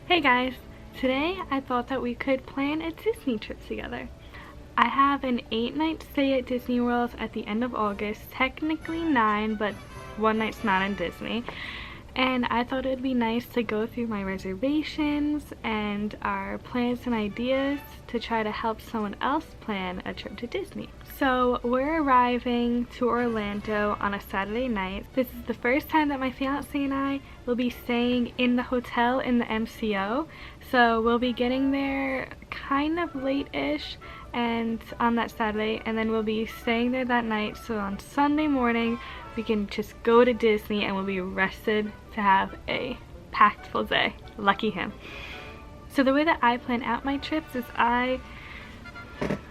Hey guys! Today I thought that we could plan a Disney trip together. I have an 8-night stay at Disney World at the end of August, technically 9, but one night's not in Disney. And I thought it would be nice to go through my reservations and our plans and ideas to try to help someone else plan a trip to Disney. So we're arriving to Orlando on a Saturday night. This is the first time that my fiance and I will be staying in the hotel in the MCO. So we'll be getting there kind of late-ish and on that Saturday, and then we'll be staying there that night. So on Sunday morning we can just go to Disney and we'll be rested to have a packed full day. Lucky him. So the way that I plan out my trips is I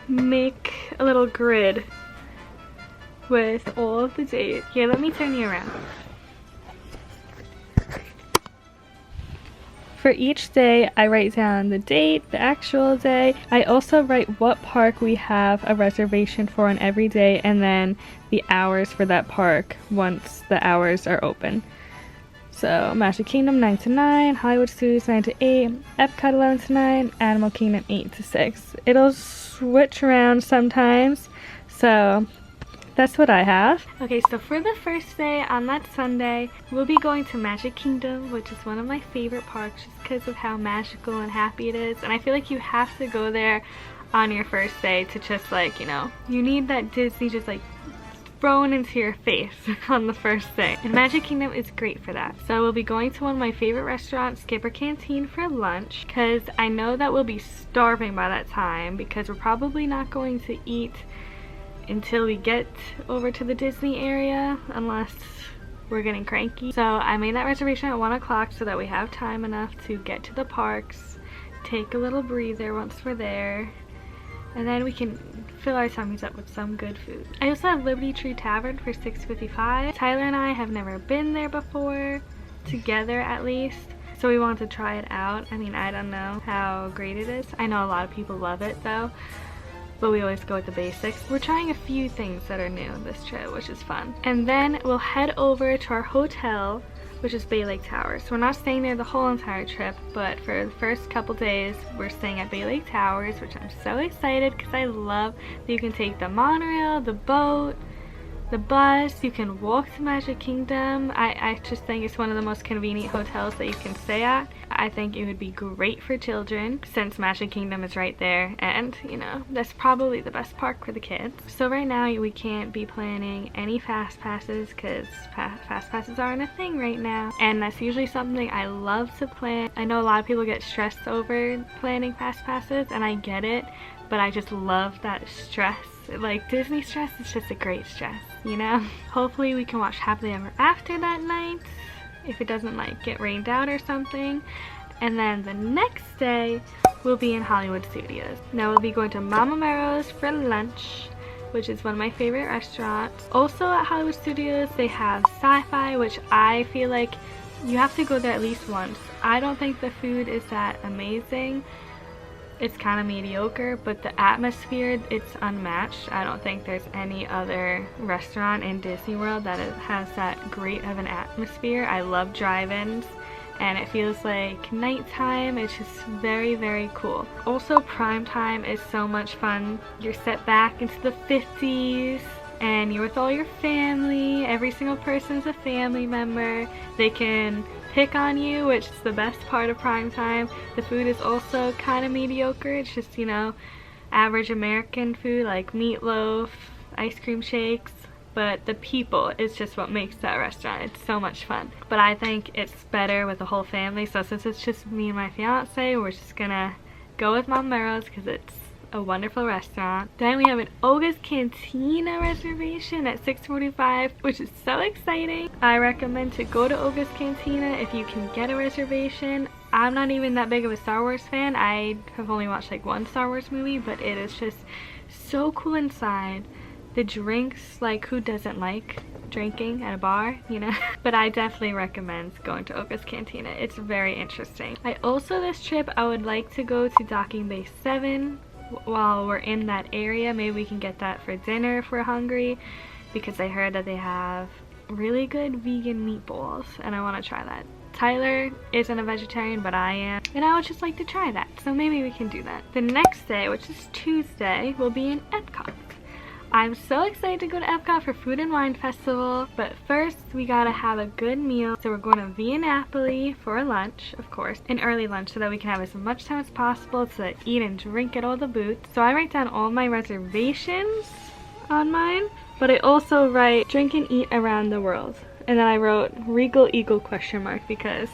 make a little grid with all of the dates. Here, let me turn you around. For each day, I write down the date, the actual day. I also write what park we have a reservation for on every day, and then the hours for that park once the hours are open. So Magic Kingdom 9 to 9, Hollywood Studios 9 to 8, Epcot 11 to 9, Animal Kingdom 8 to 6. It'll switch around sometimes, so that's what I have. Okay, so for the first day on that Sunday, we'll be going to Magic Kingdom, which is one of my favorite parks just because of how magical and happy it is. And I feel like you have to go there on your first day to just like, you need that Disney just like thrown into your face on the first day. And Magic Kingdom is great for that. So we'll be going to one of my favorite restaurants, Skipper Canteen, for lunch because I know that we'll be starving by that time because we're probably not going to eat until we get over to the Disney area unless we're getting cranky. So I made that reservation at 1 o'clock so that we have time enough to get to the parks, take a little breather once we're there, and then we can fill our tummies up with some good food. I also have Liberty Tree Tavern for $6.55. Tyler and I have never been there before, together at least, so we want to try it out. I mean, I don't know how great it is. I know a lot of people love it though, but we always go with the basics. We're trying a few things that are new this trip, which is fun. And then we'll head over to our hotel, which is Bay Lake Towers. So we're not staying there the whole entire trip, but for the first couple days, we're staying at Bay Lake Towers, which I'm so excited because I love that you can take the monorail, the boat, the bus, you can walk to Magic Kingdom. I just think it's one of the most convenient hotels that you can stay at. I think it would be great for children since Magic Kingdom is right there, and that's probably the best park for the kids. So right now we can't be planning any fast passes because fast passes aren't a thing right now, and that's usually something I love to plan. I know a lot of people get stressed over planning fast passes, and I get it, but I just love that stress. Like, Disney stress is just a great stress, Hopefully we can watch Happily Ever After that night if it doesn't like get rained out or something. And then the next day we'll be in Hollywood Studios. Now we'll be going to Mama Mero's for lunch, which is one of my favorite restaurants. Also at Hollywood Studios they have Sci-Fi, which I feel like you have to go there at least once. I don't think the food is that amazing. It's kind of mediocre, but the atmosphere, it's unmatched. I don't think there's any other restaurant in Disney World that has that great of an atmosphere. I love drive-ins, and it feels like nighttime. It's just very, very cool. Also, prime time is so much fun. You're set back into the 50s, and you're with all your family. Every single person's a family member. They can pick on you, which is the best part of prime time. The food is also kind of mediocre. It's just, average American food like meatloaf, ice cream shakes, but the people is just what makes that restaurant. It's so much fun. But I think it's better with the whole family, so since it's just me and my fiance, we're just gonna go with Mama Mero's because it's a wonderful restaurant. Then we have an Oga's Cantina reservation at 6:45, which is so exciting. I recommend to go to Oga's Cantina if you can get a reservation. I'm not even that big of a Star Wars fan. I have only watched like one Star Wars movie, but it is just so cool inside. The drinks, like, who doesn't like drinking at a bar, But I definitely recommend going to Oga's Cantina. It's very interesting. This trip I would like to go to Docking Bay 7 while we're in that area. Maybe we can get that for dinner if we're hungry, because I heard that they have really good vegan meatballs, and I want to try that. Tyler isn't a vegetarian, but I am, and I would just like to try that, so maybe we can do that. The next day, which is Tuesday, will be in Epcot. I'm so excited to go to Epcot for Food and Wine Festival, but first we gotta have a good meal. So we're going to Via Napoli for lunch, of course, an early lunch, so that we can have as much time as possible to eat and drink at all the booths. So I write down all my reservations on mine, but I also write drink and eat around the world. And then I wrote Regal Eagle ? Because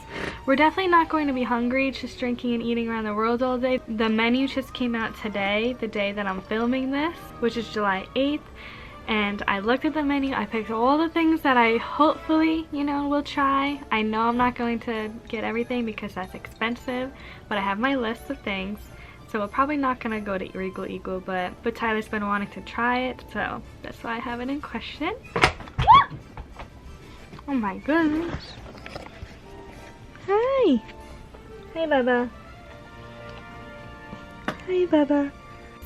we're definitely not going to be hungry just drinking and eating around the world all day. The menu just came out today, the day that I'm filming this, which is July 8th. And I looked at the menu, I picked all the things that I hopefully, you know, will try. I know I'm not going to get everything because that's expensive, but I have my list of things. So we're probably not gonna go to Regal Eagle, but Tyler's been wanting to try it, so that's why I have it in question. Oh my goodness. Hi. Hey, Bubba. Hey, Bubba.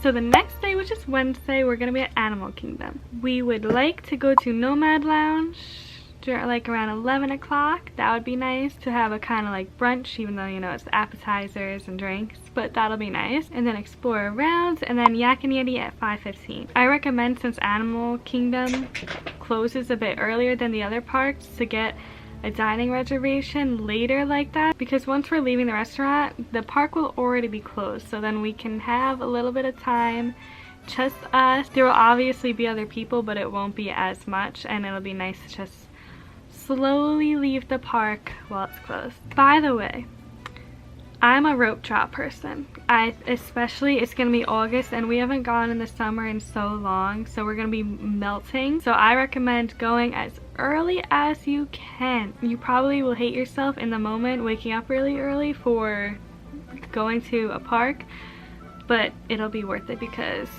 So the next day, which is Wednesday, we're gonna be at Animal Kingdom. We would like to go to Nomad Lounge like around 11 o'clock. That would be nice to have a kind of like brunch, even though, you know, it's appetizers and drinks, but that'll be nice. And then explore around, and then Yak and Yeti at 5:15. I recommend, since Animal Kingdom closes a bit earlier than the other parks, to get a dining reservation later like that, because once we're leaving the restaurant, the park will already be closed, so then we can have a little bit of time, just us. There will obviously be other people, but it won't be as much, and it'll be nice to just slowly leave the park while it's closed. By the way, I'm a rope drop person. Especially, it's gonna be August and we haven't gone in the summer in so long, so we're gonna be melting. So I recommend going as early as you can. You probably will hate yourself in the moment waking up really early for going to a park, but it'll be worth it because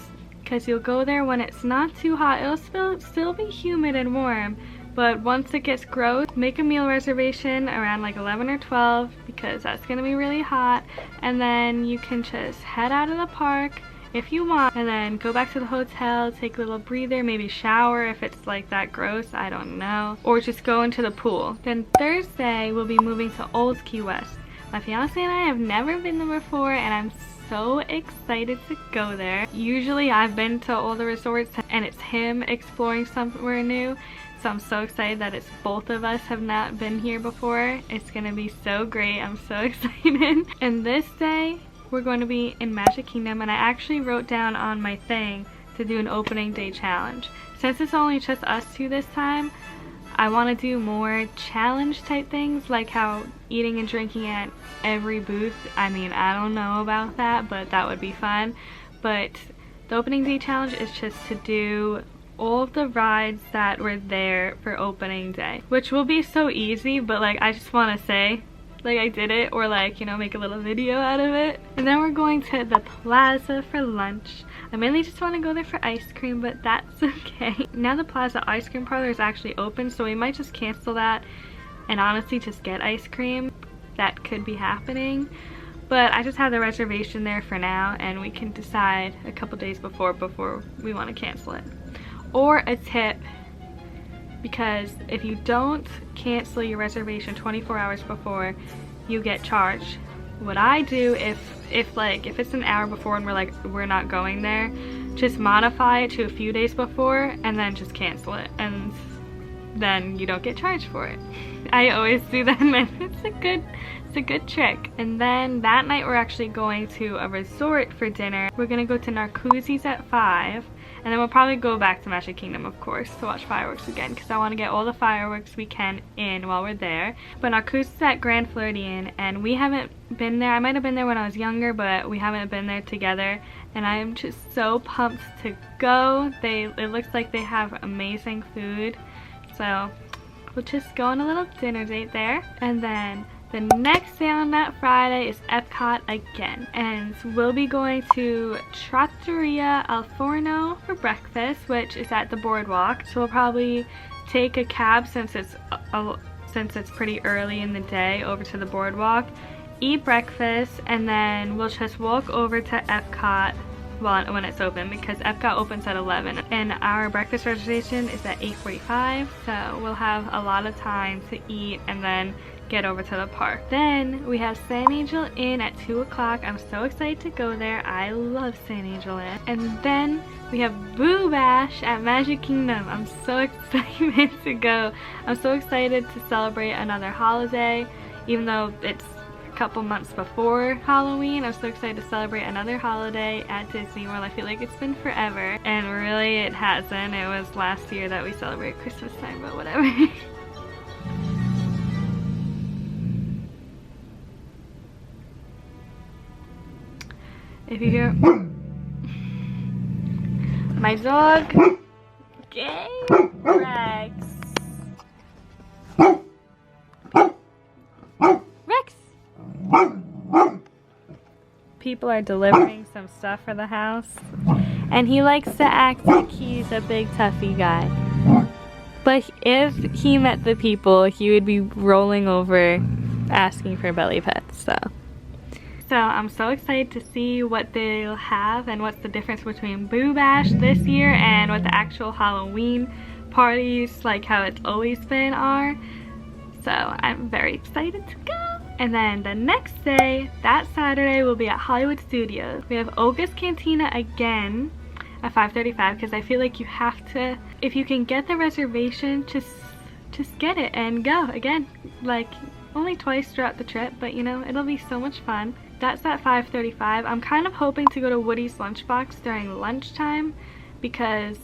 you'll go there when it's not too hot. It'll still be humid and warm, but once it gets gross, make a meal reservation around like 11 or 12 because that's gonna be really hot, and then you can just head out of the park if you want, and then go back to the hotel, take a little breather, maybe shower if it's like that gross, I don't know, or just go into the pool. Then Thursday we'll be moving to Old Key West. My fiance and I have never been there before, and I'm so excited to go there. Usually I've been to all the resorts and it's him exploring somewhere new, so I'm so excited that it's both of us have not been here before. It's gonna be so great. I'm so excited. And this day we're going to be in Magic Kingdom, and I actually wrote down on my thing to do an opening day challenge. Since it's only just us two this time, I want to do more challenge type things, like how eating and drinking at every booth. I mean, I don't know about that, but that would be fun. But the opening day challenge is just to do all of the rides that were there for opening day, which will be so easy, but like I just want to say like I did it, or like, you know, make a little video out of it. And then we're going to the Plaza for lunch. I mainly just want to go there for ice cream, but that's okay. Now the Plaza ice cream parlor is actually open, so we might just cancel that and honestly just get ice cream. That could be happening, but I just have the reservation there for now, and we can decide a couple days before we want to cancel it. Or a tip, because if you don't cancel your reservation 24 hours before, you get charged. What I do if it's an hour before and we're not going there, just modify it to a few days before and then just cancel it, and then you don't get charged for it. I always do that, and it's a good trick. And then that night we're actually going to a resort for dinner. We're gonna go to Narcoossee's at 5. And then we'll probably go back to Magic Kingdom, of course, to watch fireworks again, because I want to get all the fireworks we can in while we're there. But Narcoossee's at Grand Floridian, and we haven't been there. I might have been there when I was younger, but we haven't been there together. And I am just so pumped to go. It looks like they have amazing food. So we'll just go on a little dinner date there. And then the next day on that Friday is Epcot again, and we'll be going to Trattoria Al Forno for breakfast, which is at the boardwalk. So we'll probably take a cab since it's pretty early in the day over to the boardwalk, eat breakfast, and then we'll just walk over to Epcot well, when it's open, because Epcot opens at 11 and our breakfast reservation is at 8:45, so we'll have a lot of time to eat and then get over to the park. Then we have San Angel Inn at 2 o'clock. I'm so excited to go there. I love San Angel Inn. And then we have Boo Bash at Magic Kingdom. I'm so excited to go. I'm so excited to celebrate another holiday, even though it's a couple months before Halloween. I'm so excited to celebrate another holiday at Disney World. I feel like it's been forever, and really it hasn't. It was last year that we celebrated Christmas time, but whatever. If you hear my dog, Gay Rex. Rex! People are delivering some stuff for the house, and he likes to act like he's a big toughy guy. But if he met the people, he would be rolling over asking for belly pets, So I'm so excited to see what they'll have and what's the difference between Boo Bash this year and what the actual Halloween parties, like how it's always been, are. So I'm very excited to go. And then the next day, that Saturday, we'll be at Hollywood Studios. We have Olga's Cantina again at 5:35, because I feel like you have to, if you can get the reservation, just get it and go again. Like, only twice throughout the trip, but you know, it'll be so much fun. That's at 5:35. I'm kind of hoping to go to Woody's Lunchbox during lunchtime, because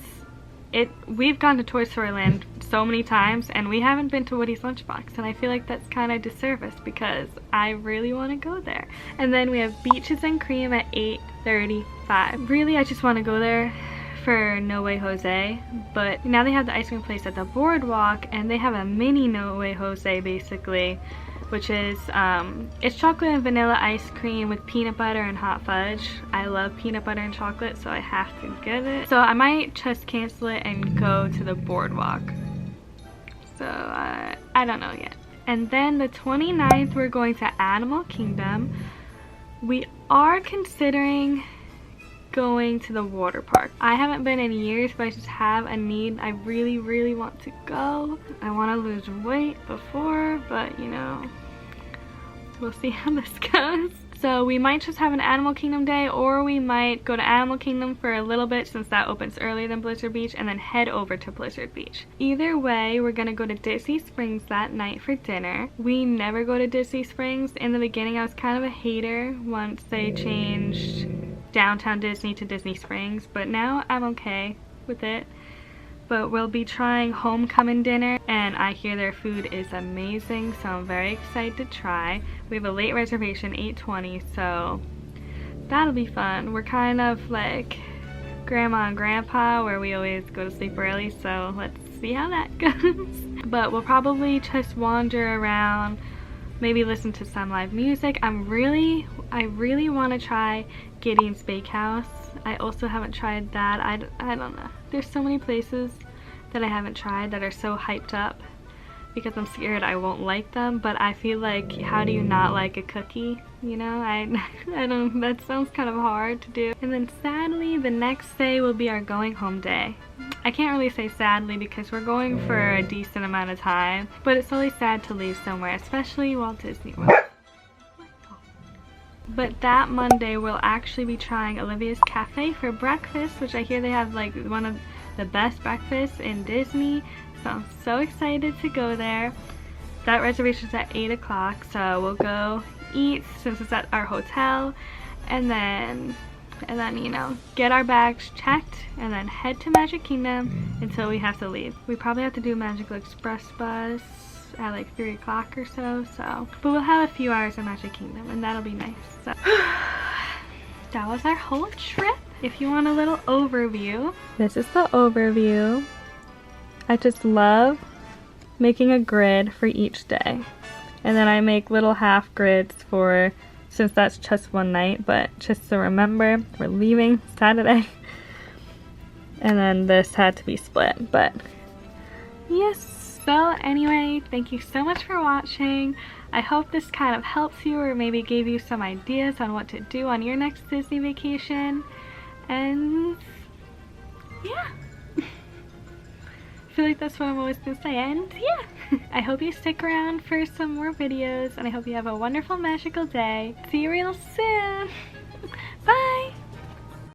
we've gone to Toy Story Land so many times and we haven't been to Woody's Lunchbox, and I feel like that's kind of disservice because I really want to go there. And then we have Beaches and Cream at 8:35. Really, I just want to go there for No Way Jose, but now they have the ice cream place at the boardwalk, and they have a mini No Way Jose basically, which is it's chocolate and vanilla ice cream with peanut butter and hot fudge. I love peanut butter and chocolate, so I have to get it. So I might just cancel it and go to the boardwalk. So I don't know yet. And then the 29th, we're going to Animal Kingdom. We are considering going to the water park. I haven't been in years, but I just have a need. I really want to go. I want to lose weight before, but you know, we'll see how this goes. So we might just have an Animal Kingdom day, or we might go to Animal Kingdom for a little bit since that opens earlier than Blizzard Beach, and then head over to Blizzard Beach. Either way, we're gonna go to Disney Springs that night for dinner. We never go to Disney Springs. In the beginning, I was kind of a hater once they changed Downtown Disney to Disney Springs, but now I'm okay with it. But we'll be trying homecoming dinner, and I hear their food is amazing, so I'm very excited to try. We have a late reservation, 8:20, so that'll be fun. We're kind of like Grandma and Grandpa, where we always go to sleep early, so let's see how that goes. But we'll probably just wander around, maybe listen to some live music. I really want to try Gideon's Bakehouse. I also haven't tried that. I don't know. There's so many places that I haven't tried that are so hyped up because I'm scared I won't like them, but I feel like, how do you not like a cookie? You know, I don't, that sounds kind of hard to do. And then sadly, the next day will be our going home day. I can't really say sadly because we're going for a decent amount of time, but it's always sad to leave somewhere, especially Walt Disney World. But that Monday, we'll actually be trying Olivia's Cafe for breakfast, which I hear they have like one of the best breakfasts in Disney. So I'm so excited to go there. That reservation's at 8 o'clock, so we'll go eat since it's at our hotel, and then you know, get our bags checked and then head to Magic Kingdom until we have to leave. We probably have to do Magical Express bus at like 3 o'clock or so, but we'll have a few hours in Magic Kingdom and that'll be nice. So that was our whole trip. If you want a little overview, this is the overview. I just love making a grid for each day, and then I make little half grids for, since that's just one night, but just to remember we're leaving Saturday. And then this had to be split, but yes. So anyway, thank you so much for watching. I hope this kind of helps you or maybe gave you some ideas on what to do on your next Disney vacation. And yeah. I feel like that's what I'm always gonna say, and yeah. I hope you stick around for some more videos, and I hope you have a wonderful magical day. See you real soon.